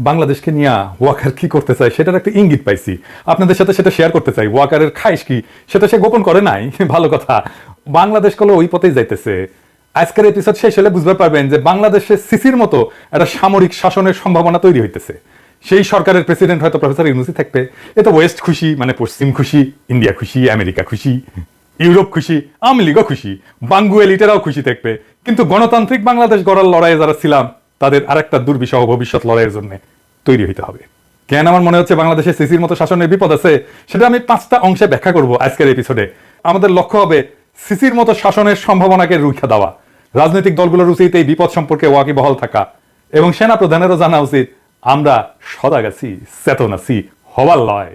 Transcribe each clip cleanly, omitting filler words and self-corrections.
বাংলাদেশকে নিয়ে ওয়াকার কি করতে চায় সেটার একটা ইঙ্গিত পাইছি, আপনাদের সাথে সেটা শেয়ার করতে চাই। ওয়াকারের খাইশ কি সেটা সে গোপন করে নাই, ভালো কথা। বাংলাদেশ কলে ওই পথেই যাইতেছে। আজকের এপিসোড শেষ হলে বুঝতে পারবেন যে বাংলাদেশে সিসির মতো একটা সামরিক শাসনের সম্ভাবনা তৈরি হইতেছে। সেই সরকারের প্রেসিডেন্ট হয়তো প্রফেসর ইউনূসই থাকবে। এ তো ওয়েস্ট খুশি, মানে পশ্চিম খুশি, ইন্ডিয়া খুশি, আমেরিকা খুশি, ইউরোপ খুশি, আওয়ামী লীগও খুশি, বাঙ্গু এলিটেরাও খুশি থাকবে। কিন্তু গণতান্ত্রিক বাংলাদেশ গড়ার লড়াইয়ে যারা ছিলাম তাদের আরেকটা দুর্বিষহ ভবিষ্যৎ লড়াইয়ের জন্য তৈরি হইতে হবে। কেন আমার মনে হচ্ছে বাংলাদেশে সিসির মতো শাসনের বিপদ আছে, সেটা আমি 5টা অংশে ব্যাখ্যা করব আজকের এপিসোডে। আমাদের লক্ষ্য হবে সিসির মতো শাসনের সম্ভাবনাকে রুখে দেওয়া। রাজনৈতিক দলগুলোর উচিত এই বিপদ সম্পর্কে ওয়াকিবহাল থাকা, এবং সেনা প্রধানেরও জানা উচিত আমরা সজাগ আছি, চেতন আছি, হওয়ার লয়।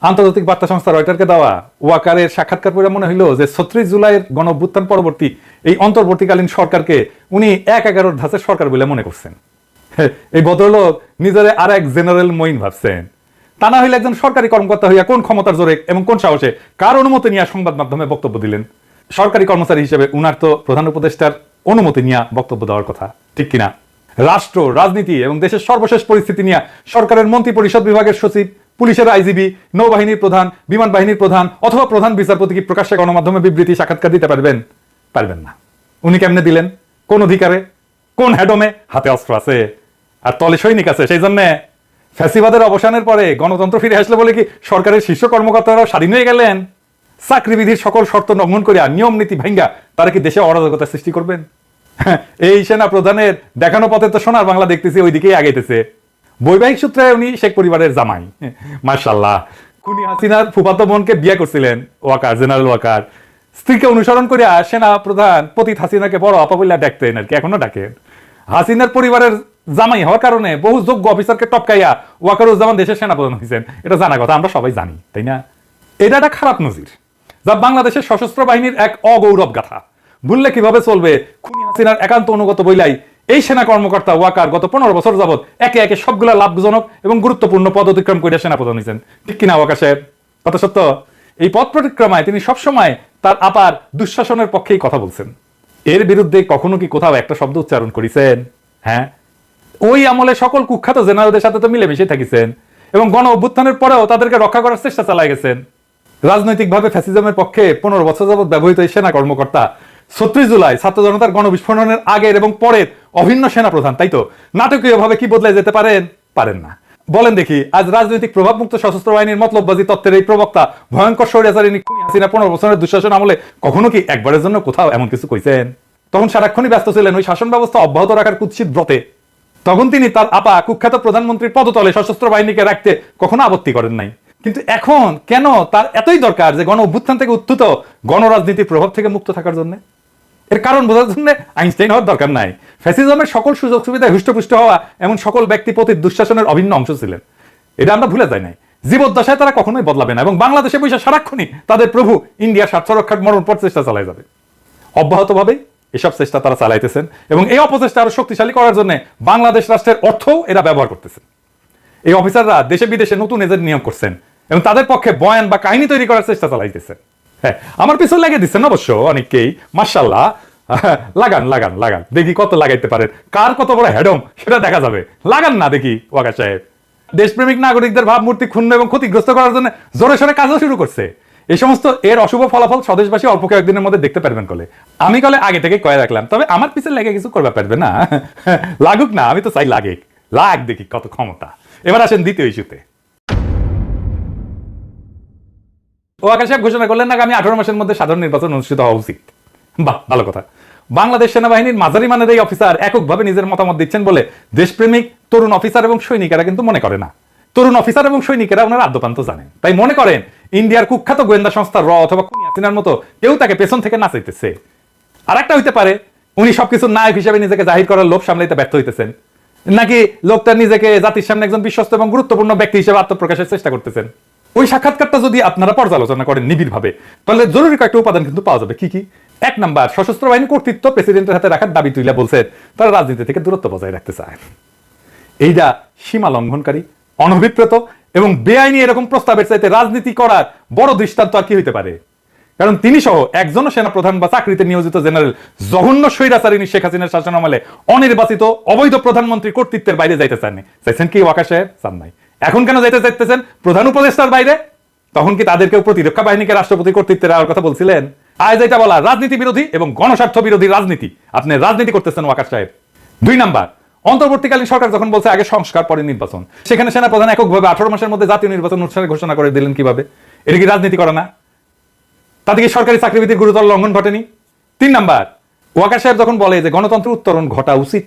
আন্তর্জাতিক বার্তা সংস্থা রয়টারকে দেওয়া ওয়াকারের সাক্ষাৎকার পড়ে মনে হইল যে 36 জুলাইয়ের গণঅভ্যুত্থান পরবর্তী এই অন্তর্বর্তীকালীন সরকারকে উনি 1/11 ধাঁচের সরকার বলে মনে করছেন। এই ভদ্রলোক নিজের আর এক জেনারেল মঈন ভাবছেন। তা না হইলে একজন সরকারি কর্মকর্তা হইয়া কোন ক্ষমতার জোরে এবং কোন সাহসে কার অনুমতি নিয়ে সংবাদ মাধ্যমে বক্তব্য দিলেন? সরকারি কর্মচারী হিসেবে উনার তো প্রধান উপদেষ্টার অনুমতি নিয়ে বক্তব্য দেওয়ার কথা, ঠিক কিনা? রাষ্ট্র, রাজনীতি এবং দেশের সর্বশেষ পরিস্থিতি নিয়ে সরকারের মন্ত্রী পরিষদ বিভাগের সচিব, পুলিশের আইজিবি, নৌবাহিনীর প্রধান, বিমান বাহিনীর প্রধান অথবা প্রধান বিচারপতি কি প্রকাশ্যে গণমাধ্যমে বিবৃতি সাক্ষাৎকার দিতে পারবেন? পারবেন না। উনি কেমনে দিলেন? কোন অধিকারে? কোন হ্যাডমে? হাতে অস্ত্র আছে আর তলে সৈনিক আছে। সেই জন্য ফ্যাসিবাদের অবসানের পরে গণতন্ত্র ফিরে আসলে বলে কি সরকারের শীর্ষ কর্মকর্তারাও স্বাধীন হয়ে গেলেন? চাকরিবিধির সকল শর্ত লঙ্ঘন করিয়া, নিয়ম নীতি ভাঙ্গা তারা কি দেশে অরাজকতা সৃষ্টি করবেন? এই সেনা প্রধানের দেখানো পথে তো সোনার বাংলা দেখতেছি ওই দিকেই আগাইতেছে। বৈবাহিক সূত্রে উনি শেখ পরিবারের জামাই, মাশাআল্লাহ। খুনি হাসিনার ফুফাতো বোনকে বিয়ে করছিলেন ওয়াকার, জেনারেল ওয়াকার। স্ত্রীকে অনুসরণ করিয়া সেনা প্রধান পতিত হাসিনাকে বড় আপা বলে ডাকতেন আর কি, এখনো ডাকেন। হাসিনার পরিবারের জামাই হওয়ার কারণে বহু যোগ্য অফিসারকে টপকাইয়া ওয়াকারুজ্জামান দেশের সেনাপ্রধান হয়েছেন। এটা জানা কথা, আমরা সবাই জানি, তাই না? এটা একটা খারাপ নজির, যা বাংলাদেশের সশস্ত্র বাহিনীর এক অগৌরব গাথা। ভুললে কিভাবে চলবে? খুনি হাসিনার একান্ত অনুগত বইলাই এই সেনা কর্মকর্তা ওয়াকার গত 15 বছর যাবৎ একে একে সবগুলা লাভজনক এবং গুরুত্বপূর্ণ পদ অতিক্রম করে সেনাপ্রধান হয়েছেন, ঠিক কিনা ওয়াকার সাহেব? কথা সত্য। এই পদ পরিক্রমায় তিনি সবসময় তার আপার দুঃশাসনের পক্ষেই কথা বলছেন। এর বিরুদ্ধে কখনো কি কোথাও একটা শব্দ উচ্চারণ করেছেন? হ্যাঁ, ওই আমলে সকল কুখ্যাত জেনারেলদের সাথে তো মিলেমিশে থাকিছেন এবং গণ অভ্যুত্থানের পরেও তাদেরকে রক্ষা করার চেষ্টা চালায় গেছেন। রাজনৈতিকভাবে ফ্যাসিজমের পক্ষে 15 বছর যাবৎ ব্যবহৃত এই সেনা কর্মকর্তা 36 জুলাই ছাত্র জনতার গণবিস্ফোরণের আগের এবং পরের অভিন্ন সেনা প্রধান, তাই তো? নাটকীয়ভাবে কি বদলে যেতে পারেন? পারেন না। বলেন দেখি, আজ রাজনৈতিক প্রভাবমুক্ত সশস্ত্র বাহিনীর মতলববাজি তত্ত্বের এই প্রবক্তা ভয়ঙ্কর স্বৈরাচারী খুনি হাসিনা 15 বছরের দুঃশাসন আমলে কখনো কি একবারের জন্য কোথাও এমন কিছু কইছেন? তখন সারাক্ষণই ব্যস্ত ছিলেন ওই শাসন ব্যবস্থা অব্যাহত রাখার কুৎসিত ব্রতে। তখন তিনি তার আপা কুখ্যাত প্রধানমন্ত্রীর পদতলে সশস্ত্র বাহিনীকে রাখতে কখনো আপত্তি করেন নাই। কিন্তু এখন কেন তার এতই দরকার যে গণ অভ্যুত্থান থেকে উত্থিত গণরাজনীতির প্রভাব থেকে মুক্ত থাকার জন্য? এর কারণ বোঝার জন্য আইনস্টাইন হওয়ার দরকার নাই। ফ্যাসিজমের সকল সুযোগ সুবিধায় হৃষ্টপুষ্ট হওয়া এমন সকল ব্যক্তি প্রতি দুঃশাসনের অভিন্ন অংশ ছিলেন, এটা আমরা ভুলে যাই নাই। জীবদ্দশায় তারা কখনোই বদলাবে না এবং বাংলাদেশে বসে সারাক্ষণই তাদের প্রভু ইন্ডিয়ার স্বার্থ রক্ষার মরণপর চেষ্টা চালাই যাবে। অব্যাহতভাবে এসব চেষ্টা তারা চালাইতেছেন এবং এই অপচেষ্টা আরো শক্তিশালী করার জন্য বাংলাদেশ রাষ্ট্রের অর্থও এরা ব্যবহার করতেছেন। এই অফিসাররা দেশে বিদেশে নতুন এজেন্ট নিয়োগ করছেন এবং তাদের পক্ষে বয়ান বা কাহিনী তৈরি করার চেষ্টা চালাইতেছেন। হ্যাঁ, আমার পিছনে লাগিয়ে দিচ্ছেন অবশ্য অনেককেই, মাশাআল্লাহ। লাগান লাগান লাগান, দেখি কত লাগাইতে পারেন, কার কত বড় হ্যাডম সেটা দেখা যাবে। লাগান না দেখি ওয়াকার সাহেব। দেশপ্রেমিক নাগরিকদের ভাবমূর্তি ক্ষুণ্ণ এবং ক্ষতিগ্রস্ত করার জন্য জোরে সোরে কাজও শুরু করছে। এই সমস্ত এর অশুভ ফলাফল স্বদেশবাসী অল্প কয়েকদিনের মধ্যে দেখতে পারবেন কলে। আমি কলে আগে থেকে কয়ে রাখলাম, তবে আমার পিছনে লেগে কিছু করবে পারবে না। লাগুক না, আমি তো চাই লাগে, লাগ দেখি কত ক্ষমতা। এবার আসেন দ্বিতীয় ইস্যুতে। ওয়াকার সাহেব ঘোষণা করলেন না আগামী 18 মাসের মধ্যে সাধারণ নির্বাচন অনুষ্ঠিত হওয়া উচিত। বাহ, ভালো কথা। বাংলাদেশ সেনাবাহিনীর মাঝারি মানের এই অফিসার এককভাবে নিজের মতামত দিচ্ছেন বলে দেশপ্রেমিক তরুণ অফিসার এবং সৈনিকেরা কিন্তু মনে করে না। তরুণ অফিসার এবং সৈনিকেরা ওনার আদ্যপান্ত জানেন, তাই মনে করেন ইন্ডিয়ার কুখ্যাত গোয়েন্দা সংস্থা র অথবা খুনি হাসিনার মতো কেউ তাকে পেছন থেকে নাচাইতেছে। আর একটা হইতে পারে উনি সবকিছু নায়ক হিসেবে নিজেকে জাহির করার লোভ সামলাইতে ব্যর্থ হইতেছেন, নাকি লোকটা নিজেকে জাতির সামনে একজন বিশ্বস্ত এবং গুরুত্বপূর্ণ ব্যক্তি হিসেবে আত্মপ্রকাশের চেষ্টা করতেছেন। ওই সাক্ষাৎকারটা যদি আপনারা পর্যালোচনা করেন নিবিড়ভাবে, তাহলে জরুরি কয়েকটা উপাদান কিন্তু পাওয়া যাবে। কি কি? 1 নাম্বার, সশস্ত্র বাহিনী কর্তৃত্ব প্রেসিডেন্টের হাতে রাখার দাবি তুলে বলছেন তারা রাজনীতি থেকে দূরত্ব বজায় রাখতে চায়। এইটা সীমা লঙ্ঘনকারী, অনভিপ্রেত এবং বেআইনি এরকম প্রস্তাবের চাইতে রাজনীতি করার বড় দৃষ্টান্ত আর কি হইতে পারে? কারণ তিনি সহ একজনও সেনাপ্রধান বা চাকরিতে নিয়োজিত জেনারেল জঘন্য স্বৈরাচারিণী শেখ হাসিনার শাসনামলে অনির্বাচিত অবৈধ প্রধানমন্ত্রী কর্তৃত্বের বাইরে যাইতে চাননি। চাইছেন কি ওয়াকার সাহেব? চান নাই। এখন কেন যাইতে চাইতেছেন প্রধান উপদেষ্টার বাইরে? তখন কি তাদেরকে প্রতিরক্ষা বাহিনীকে রাষ্ট্রপতি কর্তৃত্বের আর কথা বলছিলেন? আজ এটা বলা রাজনীতি বিরোধী এবং গণস্বার্থ বিরোধী রাজনীতি। আপনি রাজনীতি করতেছেন ওয়াকার সাহেব। 2 নাম্বার, অন্তর্বর্তীকালীন সরকার যখন বলছে আগে সংস্কার পরে নির্বাচন, সেখানে সেনাপ্রধান এককভাবে 18 মাসের মধ্যে জাতীয় নির্বাচন অনুষ্ঠানের ঘোষণা করে দিলেন কিভাবে? এটা কি রাজনীতি করে না? তাতে কি সরকারি চাকরিবিধির গুরুতর লঙ্ঘন ঘটেনি? 3 নাম্বার, ওয়াকার সাহেব যখন বলে যে গণতন্ত্র উত্তরণ ঘটা উচিত,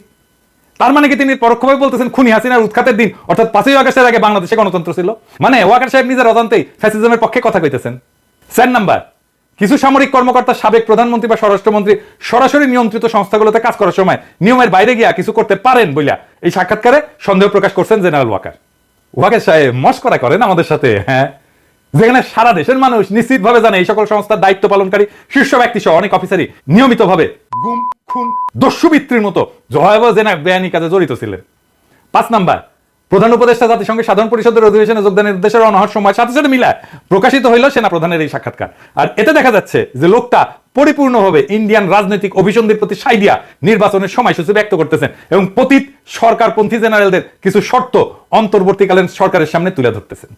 তার মানে কি তিনি পরোক্ষভাবে বলতেছেন খুনি হাসিনার উৎখাতের দিন অর্থাৎ 5ই আগস্টের আগে বাংলাদেশে গণতন্ত্র ছিল? মানে ওয়াকার সাহেব নিজের অজান্তেই ফ্যাসিজমের পক্ষে কথা কইতেছেন। 4 নাম্বার, কিছু সামরিক কর্মকর্তা সাবেক প্রধানমন্ত্রী বা স্বরাষ্ট্রমন্ত্রী সরাসরি নিয়ন্ত্রিত সংস্থাগুলোতে কাজ করার সময় নিয়মের বাইরে গিয়া কিছু করতে পারেন বলিয়া এই সাক্ষাৎকারে সন্দেহ প্রকাশ করছেন জেনারেল ওয়াকার। ওয়াকার সাহেব মস্করা করেন আমাদের সাথে, হ্যাঁ, যেখানে সারা দেশের মানুষ নিশ্চিতভাবে জানে এই সকল সংস্থার দায়িত্ব পালনকারী শীর্ষ ব্যক্তি সহ অনেক অফিসারই নিয়মিতভাবে গুম, খুন, দস্যুবৃত্তির মতো ভয়াবহ বেআইনি কাজে জড়িত ছিলেন। 5 নাম্বার, প্রধান উপদেষ্টা জাতিসংঘের সাধারণ পরিষদের অধিবেশনে যোগদানের নির্দেশের অনহর সময় সাথে সাথে মিলায় প্রকাশিত হইল সেনা প্রধানের এই সাক্ষাৎকার। আর এতে দেখা যাচ্ছে যে লোকটা পরিপূর্ণভাবে ইন্ডিয়ান রাজনৈতিক অভিসন্ধির প্রতি সাই দিয়া নির্বাচনের সময়সূচি ব্যক্ত করতেছেন এবং পতিত সরকারপন্থী জেনারেলদের কিছু শর্ত অন্তর্বর্তীকালীন সরকারের সামনে তুলে ধরতেছেন।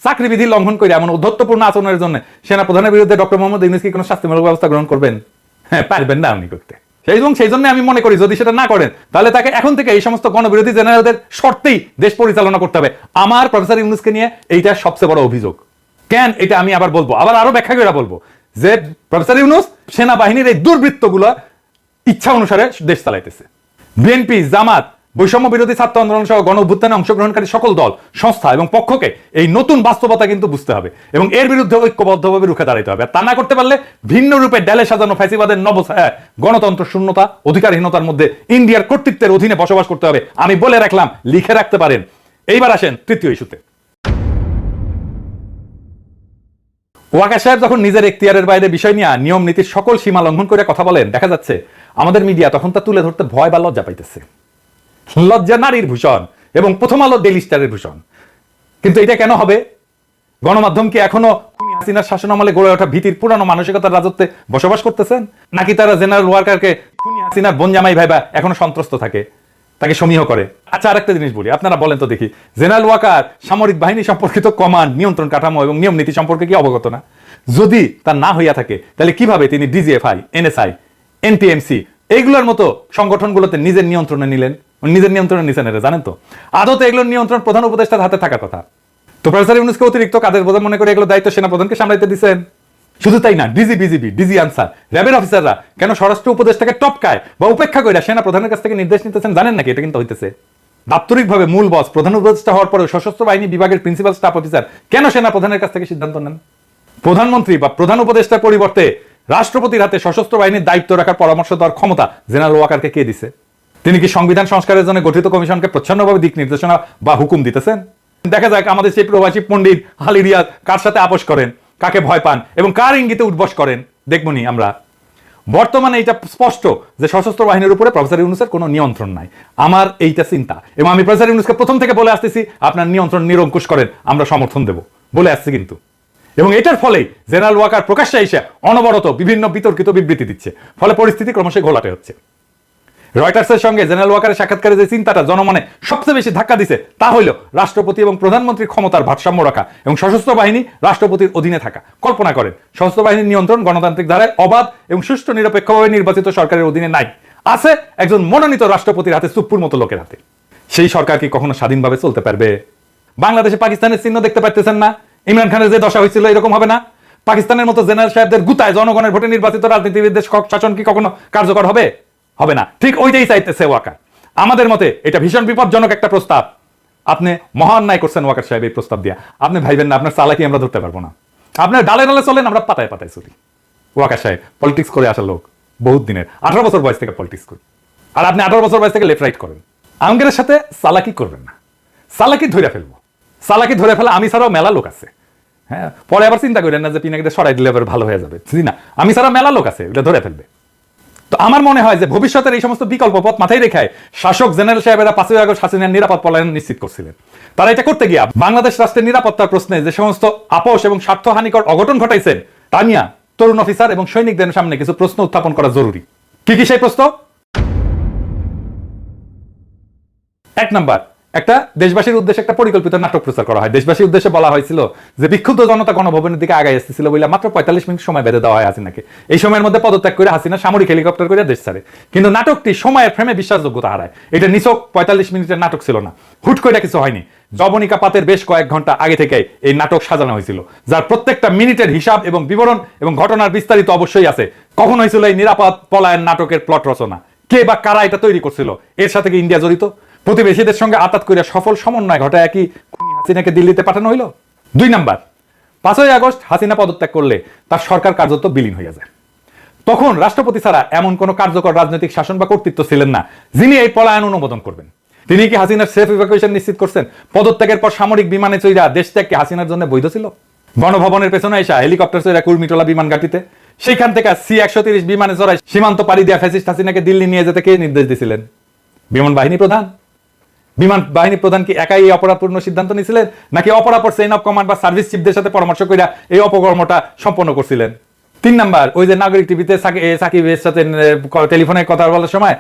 চাকরিবিধি লঙ্ঘন করে এমন উদ্ধত্তপূর্ণ আচরণের জন্য সেনা প্রধানের বিরুদ্ধে ডক্টর মোহাম্মদ ইউনূস কি কোনো শাস্তিমূলক ব্যবস্থা গ্রহণ করবেন? হ্যাঁ, পারবেন না উনি করতে। সেই জন্য আমি মনে করি যদি সেটা না করেন তাহলে তাকে এখন থেকে এই সমস্ত গণবিরোধী জেনারেলদের শর্তেই দেশ পরিচালনা করতে হবে। আমার প্রফেসর ইউনূসকে নিয়ে এইটা সবচেয়ে বড় অভিযোগ। কেন এটা আমি আবার বলবো, আবার আরো ব্যাখ্যা করে বলবো যে প্রফেসর ইউনূস সেনাবাহিনীর এই দুর্বৃত্তগুলো ইচ্ছা অনুসারে দেশ চালাইতেছে। বিএনপি, জামাত, বৈষম্য বিরোধী ছাত্র আন্দোলন সহ গণ অভ্যুত্থানে অংশগ্রহণকারী সকল দল, সংস্থা এবং পক্ষকে এই নতুন বাস্তবতা কিন্তু বুঝতে হবে এবং এর বিরুদ্ধে ঐক্যবদ্ধভাবে রুখে দাঁড়াতে হবে। তা না করতে পারলে ভিন্ন রূপে ডেলে সাজানো ফ্যাসিবাদের নবছায়া গণতন্ত্র শূন্যতা, অধিকারহীনতার মধ্যে ইন্ডিয়ার কর্তৃত্বের অধীনে বসবাস করতে হবে। আমি বলে রাখলাম, লিখে রাখতে পারেন। এইবার আসেন তৃতীয় ইস্যুতে। ওয়াকার সাহেব যখন নিজের এখতিয়ারের বাইরে বিষয় নিয়ে নিয়ম নীতির সকল সীমা লঙ্ঘন করে কথা বলেন, দেখা যাচ্ছে আমাদের মিডিয়া তখন তা তুলে ধরতে ভয় বা লজ্জা পাইতেছে। লজ্জা নারীর ভূষণ এবং প্রথম আলো ডেইলি স্টারের ভূষণ। কিন্তু এটা কেন হবে? গণমাধ্যম কি এখনো খুনি হাসিনার শাসনামলে গড়ে ওঠা ভীতির পুরানো মানসিকতার রাজত্বে বসবাস করতেছেন, নাকি তারা জেনারেল ওয়াকারকে খুনি হাসিনার বনজামাই ভাইবা এখনো সন্ত্রস্ত থাকে, তাকে সমীহ করে? আচ্ছা, আরেকটা জিনিস বলি, আপনারা বলেন তো দেখি, জেনারেল ওয়াকার সামরিক বাহিনী সম্পর্কিত কমান্ড, নিয়ন্ত্রণ কাঠামো এবং নিয়ম নীতি সম্পর্কে কি অবগত না? যদি তা না হইয়া থাকে তাহলে কিভাবে তিনি ডিজিএফআই, এনএসআই, এনটিএমসি এইগুলোর মতো সংগঠনগুলোতে নিজের নিয়ন্ত্রণে নিলেন? নিজের নিয়ন্ত্রণে নিছেন এটা জানেন তো? আদতে এগুলোর নিয়ন্ত্রণ প্রধান উপদেষ্টার হাতে থাকার কথা। তো প্রফেসর ইউনূসকে অতিরিক্ত কাজের বোঝা মনে করে এগুলো দায়িত্ব সেনা প্রধানকে সামলাইতে দিচ্ছেন। শুধু তাই না, ডিজি, বিজিবি, ডিজি আনসার, র্যাবের অফিসাররা কেন স্বরাষ্ট্র উপদেষ্টাকে টপকায় বা উপেক্ষা করে সেনা প্রধানের কাছ থেকে নির্দেশ নিতেছেন জানেন নাকি? এটা কিন্তু হইতেছে। দাপ্তরিকভাবে মূল বস প্রধান উপদেষ্টা হওয়ার পরে সশস্ত্র বাহিনী বিভাগের প্রিন্সিপাল স্টাফ অফিসার কেন সেনা প্রধানের কাছ থেকে সিদ্ধান্ত নেন? প্রধানমন্ত্রী বা প্রধান উপদেষ্টার পরিবর্তে রাষ্ট্রপতির হাতে সশস্ত্র বাহিনীর দায়িত্ব রাখার পরামর্শ দেওয়ার ক্ষমতা জেনারেল ওয়াকারকে কে দিছে? তিনি কি সংবিধান সংস্কারের জন্য গঠিত কমিশনকে প্রচ্ছন্নভাবে দিক নির্দেশনা বা হুকুম দিতেছেন? দেখা যাক আমাদের সেই প্রবাসী পণ্ডিত আলী রিয়াজ কার সাথে আপোষ করেন, কাকে ভয় পান এবং কার ইঙ্গিতে উঠবস করেন, দেখবনি আমরা। বর্তমানে এটা স্পষ্ট যে সশস্ত্র বাহিনীর উপরে প্রফেসর ইউনূসের কোনো নিয়ন্ত্রণ নাই। আমার এইটা চিন্তা এবং আমি প্রফেসর ইউনূসকে প্রথম থেকে বলে আসতেছি, আপনার নিয়ন্ত্রণ নিরঙ্কুশ করেন, আমরা সমর্থন দেব বলে আসছি কিন্তু। এবং এটার ফলেই জেনারেল ওয়াকার প্রকাশ্যে এসে অনবরত বিভিন্ন বিতর্কিত বিবৃতি দিচ্ছে, ফলে পরিস্থিতি ক্রমশ ঘোলাটে হচ্ছে। রয়টার্সের সঙ্গে জেনারেল ওয়াকারের সাক্ষাৎকারে যে চিন্তাটা জনমনে সবচেয়ে বেশি ধাক্কা দিছে তা হইল রাষ্ট্রপতি এবং প্রধানমন্ত্রীর ক্ষমতার ভারসাম্য রাখা এবং সশস্ত্র বাহিনী রাষ্ট্রপতির অধীনে থাকা। কল্পনা করেন, সশস্ত্র বাহিনীর নিয়ন্ত্রণ গণতান্ত্রিক ধারায় অবাধ এবং সুষ্ঠু নিরপেক্ষভাবে নির্বাচিত সরকারের অধীনে নাই, আছে একজন মনোনীত রাষ্ট্রপতির হাতে, সুপ্পুর মতো লোকের হাতে। সেই সরকার কি কখনো স্বাধীনভাবে চলতে পারবে? বাংলাদেশে পাকিস্তানের চিহ্ন দেখতে পারতেছেন না? ইমরান খানের যে দশা হয়েছিল এরকম হবে না? পাকিস্তানের মতো জেনারেল সাহেবদের গুতায় জনগণের ভোটে নির্বাচিত রাজনীতিবিদদের শাসন কি কখনো কার্যকর হবে? হবে না। ঠিক ওইটাই চাইতেছে ওয়াকার। আমাদের মতে এটা ভীষণ বিপজ্জনক একটা প্রস্তাব। আপনি মহান ন্যায় করছেন ওয়াকার সাহেব এই প্রস্তাব দিয়া। আপনি ভাইবেন না আপনার চালাকি আমরা ধরতে পারবো না। আপনার ডালে ডালে চলেন, আমরা পাতায় পাতায় চলি। ওয়াকার সাহেব পলিটিক্স করে আসা লোক, বহুত দিনের, 18 বছর বয়স থেকে পলিটিক্স করি। আর আপনি 18 বছর বয়স থেকে লেফট রাইট করেন। আঙ্গের সাথে চালাকি করবেন না, চালাকি ধরে ফেলবো। চালাকি ধরে ফেলা আমি ছাড়াও মেলা লোক আছে। হ্যাঁ, পরে আবার চিন্তা করেন না যে পিনাকিটা সরাই দিলে এবার ভালো হয়ে যাবে। না, আমি ছাড়া মেলা লোক আছে, এটা ধরে ফেলবে। তো আমার মনে হয় যে ভবিষ্যতের এই সমস্ত বিকল্প পথ মাথায় রেখায় শাসক জেনারেল সাহেবেরা 5ই আগস্ট হাসিনার নিরাপদ পলায়ন নিশ্চিত করছিলেন। তারা এটা করতে গিয়া বাংলাদেশ রাষ্ট্রের নিরাপত্তার প্রশ্নে যে সমস্ত আপোষ এবং স্বার্থহানিকর অঘটন ঘটাইছেন তা নিয়ে তরুণ অফিসার এবং সৈনিকদের সামনে কিছু প্রশ্ন উত্থাপন করা জরুরি। কি কি সেই প্রশ্ন? 1 নাম্বার, একটা দেশবাসীর উদ্দেশ্যে একটা পরিকল্পিত নাটক প্রচার করা হয়। দেশবাসীর উদ্দেশ্যে বলা হয়েছিল যে বিক্ষুব্ধ জনতা গণভবনের দিকে আগায় আসতেছিল বলে মাত্র 45 মিনিট সময় বেঁধে দেওয়া হয় হাসিনাকে। এই সময়ের মধ্যে পদত্যাগ করে হাসিনা সামরিক হেলিকপ্টার করে দেশ ছাড়ে। কিন্তু নাটকটি সময়ের ফ্রেমে বিশ্বাসযোগ্যতা হারায়। এটা নিছক 45 মিনিটের নাটক ছিল না, হুট করে কিছু হয়নি। জবনিকা পাতের বেশ কয়েক ঘন্টা আগে থেকে এই নাটক সাজানো হয়েছিল, যার প্রত্যেকটা মিনিটের হিসাব এবং বিবরণ এবং ঘটনার বিস্তারিত অবশ্যই আছে। কখন হয়েছিল এই নিরাপদ পলায়ন নাটকের প্লট রচনা, কে বা কারা এটা তৈরি করছিল, এর সাথে কি ইন্ডিয়া জড়িত? প্রতিবেশীদের সঙ্গে আতাত করিয়া সফল সমন্বয় ঘটায় একই হাসিনাকে দিল্লিতে পাঠানো হইল। 2 নাম্বার, 5ই আগস্ট হাসিনা পদত্যাগ করলে তার সরকার কার্যত বিলীন হয়ে যায়। তখন রাষ্ট্রপতি ছাড়া এমন কোন কার্যকর রাজনৈতিক শাসন বা কর্তৃত্ব ছিলেন না যিনি এই পলায়ন অনুমোদন করবেন। তিনি কি হাসিনার সেফ ইভাকুয়েশন নিশ্চিত করছেন? পদত্যাগের পর সামরিক বিমানে চইরা দেশ ত্যাগ কি হাসিনার জন্য বৈধ ছিল? গণভবনের পেছনে এসে হেলিকপ্টার চইরা কুর্মিটোলা বিমান ঘাটিতে, সেইখান থেকে C-130 বিমানে চড়ায় সীমান্ত পাড়ি দিয়া ফ্যাসিস্ট হাসিনাকে দিল্লি নিয়ে যেতে কে নির্দেশ দিয়েছিলেন? বিমান বাহিনী প্রধান। বিমান বাহিনী প্রধান কি একাই এই অপরাধপূর্ণ সিদ্ধান্ত নিয়েছিলেন, নাকি অপরাপর চেইন অফ কমান্ড বা সার্ভিস চিফদের সাথে পরামর্শ করে এই অপকর্মটা সম্পন্ন করছিলেন? 3 নাম্বার, ওই যে নাগরিক টিভিতে সাকিবের সাথে টেলিফোনে কথা বলার সময়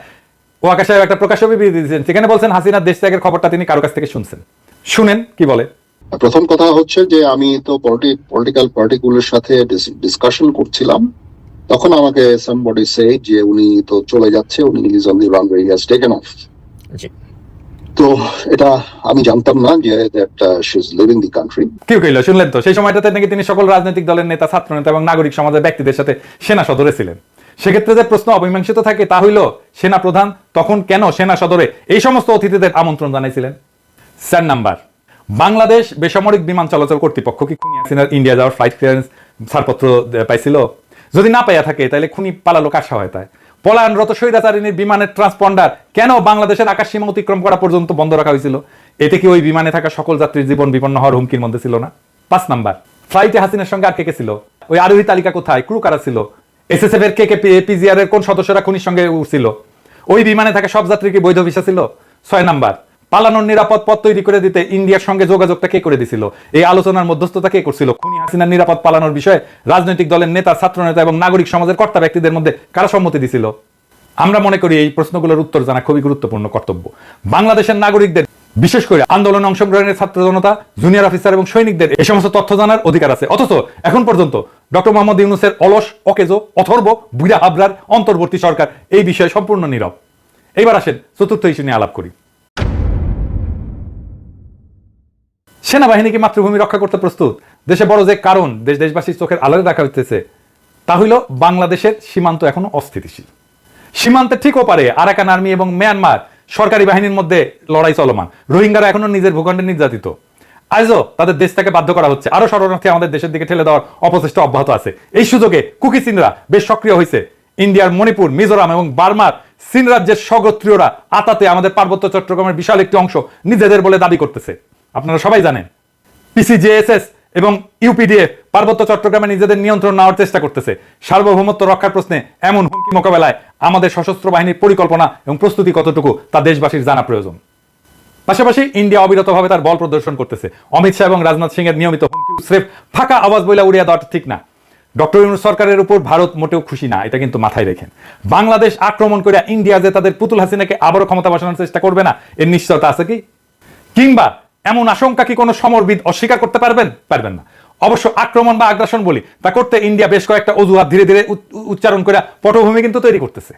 ওয়াকা সাহেব একটা প্রকাশ্য বিবৃতি দিয়েছেন, সেখানে বলছেন হাসিনার দেশ ত্যাগের খবরটা তিনি কারো কাছ থেকে শুনছেন। শুনেন কি বলে। প্রথম কথা হচ্ছে যে আমি তো পলিটিক্যাল পার্টিগুলোর সাথে ডিসকাশন করছিলাম, তখন আমাকে সামবডি সে যে উনি তো চলে যাচ্ছে, উনি is on the runway, he has taken off. তো এটা আমি জানতাম না যে that she is leaving the country. কি কইলো শুনলেন তো? সেই সময়টাতে নাকি তিনি সকল রাজনৈতিক দলের নেতা, ছাত্র নেতা এবং নাগরিক সমাজের ব্যক্তিদের সাথে সেনা সদরে ছিলেন। সেক্ষেত্রে যে প্রশ্ন অমীমাংসিত থাকে তা হইল, সেনা প্রধান তখন কেন সেনা সদরে এই সমস্ত অতিথিদের আমন্ত্রণ জানাইছিলেন? 4 নাম্বার, বাংলাদেশ বেসামরিক বিমান চলাচল কর্তৃপক্ষ কি খুনি হাসিনার ইন্ডিয়া যাওয়ার ফ্লাইট ক্লিয়ারেন্স ছাড়পত্র পাইছিল? যদি না পাইয়া থাকে তাহলে খুনি পালালো কার সহায়তায়? পলায়নরত স্বৈরাচারিণীর বিমানের ট্রান্সপন্ডার কেন বাংলাদেশের আকাশ সীমা অতিক্রম করা পর্যন্ত বন্ধ রাখা হয়েছিল? এতে কি ওই বিমানে থাকা সকল যাত্রীর জীবন বিপন্ন হওয়ার হুমকির মধ্যে ছিল না? 5 নাম্বার, ফ্লাইটে হাসিনার সঙ্গে আর কে কে ছিল? ওই আরোহী তালিকা কোথায়? ক্রু কারা ছিল? SSF এর PGR এর কোন সদস্যরা খুনির সঙ্গে উঠছিল? ওই বিমানে থাকা সব যাত্রী কি বৈধ ভিসা ছিল? 6 নাম্বার, পালানোর নিরাপদ পথ তৈরি করে দিতে ইন্ডিয়ার সঙ্গে যোগাযোগটা কে করে দিছিল? এই আলোচনার মধ্যস্থতা কে করছিল? খুনি হাসিনার নিরাপদ পালানোর বিষয়ে রাজনৈতিক দলের নেতা, ছাত্র নেতা এবং নাগরিক সমাজের কর্তা ব্যক্তিদের মধ্যে কারা সম্মতি দিছিল? আমরা মনে করি এই প্রশ্নগুলোর উত্তর জানা খুবই গুরুত্বপূর্ণ কর্তব্য। বাংলাদেশের নাগরিকদের, বিশেষ করে আন্দোলনে অংশগ্রহণের ছাত্র জনতা, জুনিয়র অফিসার এবং সৈনিকদের এই সমস্ত তথ্য জানার অধিকার আছে। অথচ এখন পর্যন্ত ডক্টর মোহাম্মদ ইউনূসের অলস, অকেজো, অথর্ব, বুড়া হাবরার অন্তর্বর্তী সরকার এই বিষয়ে সম্পূর্ণ নীরব। এইবার আসেন চতুর্থ ইস্যু নিয়ে আলাপ করি। সেনাবাহিনী কি মাতৃভূমি রক্ষা করতে প্রস্তুত? দেশে বড় যে কারণ দেশবাসীর চোখের আড়ালে রাখা হইতেছে তা হইল বাংলাদেশের সীমান্ত এখনো অস্থিতিশীল। সীমান্তে ঠিক ওপারে আরাকান আর্মি এবং মিয়ানমার সরকারি বাহিনীর মধ্যে লড়াই চলমান। রোহিঙ্গারা এখনো নিজের ভূখণ্ডে নির্যাতিত। আজও তাদের দেশ থেকে বাধ্য করা হচ্ছে। আরো শরণার্থী আমাদের দেশের দিকে ঠেলে দেওয়ার অপচেষ্টা অব্যাহত আছে। এই সুযোগে কুকি চিনরা বেশ সক্রিয় হয়েছে। ইন্ডিয়ার মণিপুর, মিজোরাম এবং বার্মার চীন রাজ্যের স্বগোত্রীয়রা আতাতে আমাদের পার্বত্য চট্টগ্রামের বিশাল একটি অংশ নিজেদের বলে দাবি করতেছে। আপনারা সবাই জানেন PCJSS এবং UPDF পার্বত্য চট্টগ্রামে নিজেদের নিয়ন্ত্রণ নেওয়ার চেষ্টা করতেছে। সার্বভৌমত্ব রক্ষার প্রশ্নে এমন হুমকি মোকাবেলায় আমাদের সশস্ত্র বাহিনীর পরিকল্পনা এবং প্রস্তুতি কতটুকু তা দেশবাসীর জানা প্রয়োজন। পাশাপাশি ইন্ডিয়া অবিরতভাবে তার বল প্রদর্শন করতেছে। অমিত শাহ এবং রাজনাথ সিং এর নিয়মিত হুমকি স্রেফ ফাঁকা আওয়াজ বইলা উড়িয়ে দেওয়াটা ঠিক না। ডক্টর ইউনূস সরকারের উপর ভারত মোটেও খুশি না, এটা কিন্তু মাথায় রেখেন। বাংলাদেশ আক্রমণ করে ইন্ডিয়া যে তাদের পুতুল হাসিনাকে আবারও ক্ষমতা বসানোর চেষ্টা করবে না, এর নিশ্চয়তা আছে কি? কিংবা এমন আশঙ্কা কি কোনো সমরবিদ অস্বীকার করতে পারবেন? পারবেন না। অবশ্য আক্রমণ বা আগ্রাসন বলি তা করতে ইন্ডিয়া বেশ কয়েকটা অজুহাত ধীরে ধীরে উচ্চারণ করে পটভূমি কিন্তু তৈরি করতেছে।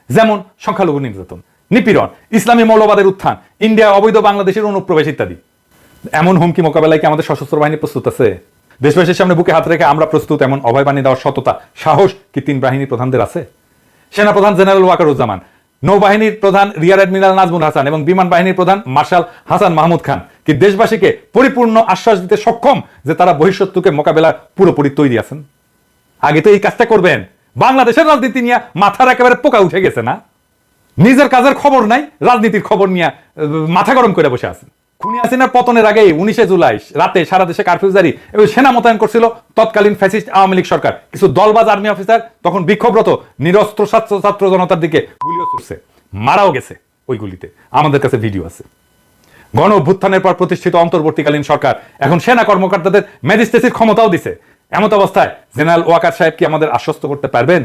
যেমন সংখ্যালঘু নির্যাতন, নিপীড়ন, ইসলামী মৌলবাদের উত্থান, ইন্ডিয়া অবৈধ বাংলাদেশের অনুপ্রবেশ ইত্যাদি। এমন হুমকি মোকাবেলায় কি আমাদের সশস্ত্র বাহিনী প্রস্তুত আছে? দেশবাসীর সামনে বুকে হাত রেখে আমরা প্রস্তুত এমন অভয় বাণী দেওয়ার সততা, সাহস কি 3 বাহিনী প্রধানদের আছে? সেনাপ্রধান জেনারেল ওয়াকারুজ্জামান, নৌবাহিনীর প্রধান রিয়ার অ্যাডমিরাল নাজমুল হাসান এবং বিমান বাহিনীর প্রধান মার্শাল হাসান মাহমুদ খান কি দেশবাসীকে পরিপূর্ণ আশ্বাস দিতে সক্ষম যে তারা বহিঃশত্রুকে মোকাবেলার পুরোপুরি তৈরি আছেন? আগে তো এই কাজটা করবেন। বাংলাদেশের রাজনীতি নিয়ে মাথার একেবারে পোকা উঠে গেছে না? নিজের কাজের খবর নাই, রাজনীতির খবর নিয়ে মাথা গরম করে বসে আছেন। খুনি হাসিনার পতনের আগে 19 জুলাই রাতে সারা দেশে কারফিউ জারি এবং সেনা মোতায়েন করছিল তৎকালীন ফ্যাসিস্ট আওয়ামী লীগ সরকার। কিছু দলবাজ আর্মি অফিসার তখন বিক্ষোভরত নিরস্ত্র ছাত্র জনতার দিকে গুলিও ছুড়ছে, মারাও গেছে ওই গুলিতে। আমাদের কাছে ভিডিও আছে। গণ অভ্যুত্থানের পর প্রতিষ্ঠিত অন্তর্বর্তীকালীন সরকার এখন সেনা কর্মকর্তাদের ম্যাজিস্ট্রেসির ক্ষমতাও দিছে। এমত অবস্থায় জেনারেল ওয়াকার সাহেব কি আমাদের আশ্বস্ত করতে পারবেন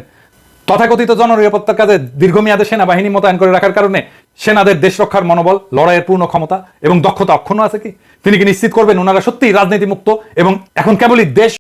তথাকথিত জননিরাপত্তার কাজে দীর্ঘমেয়াদে সেনাবাহিনী মোতায়েন করে রাখার কারণে সেনাদের দেশ রক্ষার মনোবল, লড়াইয়ের পূর্ণ ক্ষমতা এবং দক্ষতা অক্ষুণ্ণ আছে কি? তিনি কি নিশ্চিত করবেন ওনারা সত্যিই রাজনীতি মুক্ত এবং এখন কেবলই দেশ